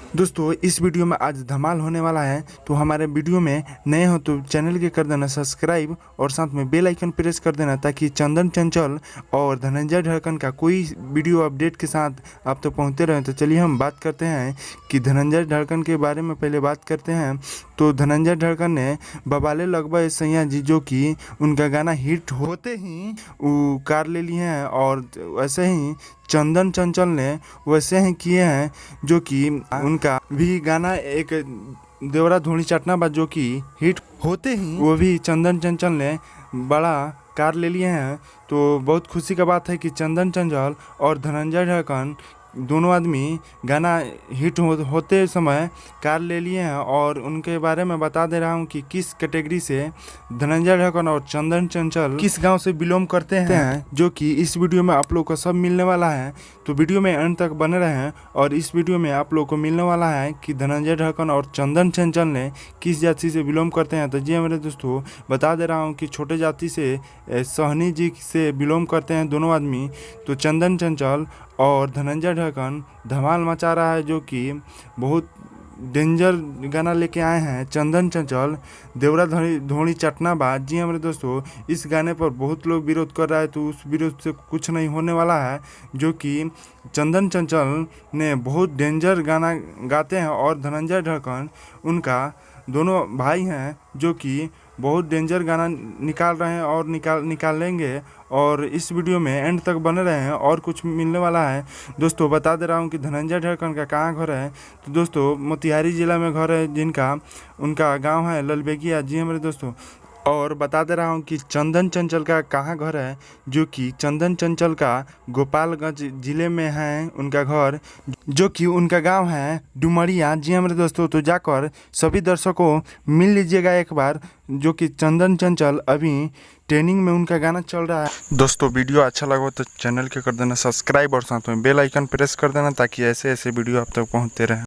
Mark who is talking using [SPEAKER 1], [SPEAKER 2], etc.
[SPEAKER 1] दोस्तों इस वीडियो में आज धमाल होने वाला है। तो हमारे वीडियो में नए हो तो चैनल के कर देना सब्सक्राइब और साथ में बेल आइकन प्रेस कर देना ताकि चंदन चंचल और धनंजय ढक्कन का कोई वीडियो अपडेट के साथ आप तो पहुंचते रहें। तो चलिए हम बात करते हैं कि धनंजय ढक्कन के बारे में पहले बात करते हैं। तो धनंजय ढक्कन ने बबाले लगभग सैया जी जो कि उनका गाना हिट होते ही वो कार ले लिए हैं, और वैसे ही चंदन चंचल ने वैसे ही किए हैं जो कि उनका भी गाना एक देवरा धूणी चटना बा जो कि हिट होते ही वो भी चंदन चंचल ने बड़ा कार ले लिए हैं। तो बहुत खुशी का बात है कि चंदन चंचल और धनंजय ढक्कन दोनों आदमी गाना हिट होते समय कार ले लिए हैं। और उनके बारे में बता दे रहा हूं कि किस कैटेगरी से धनंजय ढक्कन और चंदन चंचल किस गांव से बिलोंग करते हैं, जो कि इस वीडियो में आप लोग को सब मिलने वाला है। तो वीडियो में अंत तक बने रहें और इस वीडियो में आप लोग को मिलने वाला है कि धनंजय ढक्कन और चंदन चंचल ने किस जाति से बिलोंग करते हैं। तो जी मेरे दोस्तों बता दे रहा हूँ कि छोटे जाति से सहनी जी से बिलोंग करते हैं दोनों आदमी। तो चंदन चंचल और धनंजय ढक्कन धमाल मचा रहा है, जो कि बहुत डेंजर गाना लेके आए हैं। चंदन चंचल देवरा धोनी चटना बात। जी मेरे दोस्तों इस गाने पर बहुत लोग विरोध कर रहा है, तो उस विरोध से कुछ नहीं होने वाला है, जो कि चंदन चंचल ने बहुत डेंजर गाना गाते हैं और धनंजय ढक्कन उनका दोनों भाई हैं जो कि बहुत डेंजर गाना निकाल रहे हैं और निकालेंगे। और इस वीडियो में एंड तक बने रहे हैं और कुछ मिलने वाला है। दोस्तों बता दे रहा हूँ कि धनंजय ढक्कन का कहाँ घर है। तो दोस्तों मोतिहारी ज़िला में घर है, जिनका उनका गांव है ललबेगिया। जी मेरे दोस्तों और बता दे रहा हूँ कि चंदन चंचल का कहाँ घर है, जो कि चंदन चंचल का गोपालगंज ज़िले में है उनका घर, जो कि उनका गांव है डुमरिया। जी मेरे दोस्तों तो जाकर सभी दर्शकों मिल लीजिएगा एक बार, जो कि चंदन चंचल अभी ट्रेनिंग में उनका गाना चल रहा है। दोस्तों वीडियो अच्छा लगा तो चैनल के कर देना सब्सक्राइब और साथ में बेल आइकन प्रेस कर देना ताकि ऐसे ऐसे वीडियो आप तक पहुँचते रहें।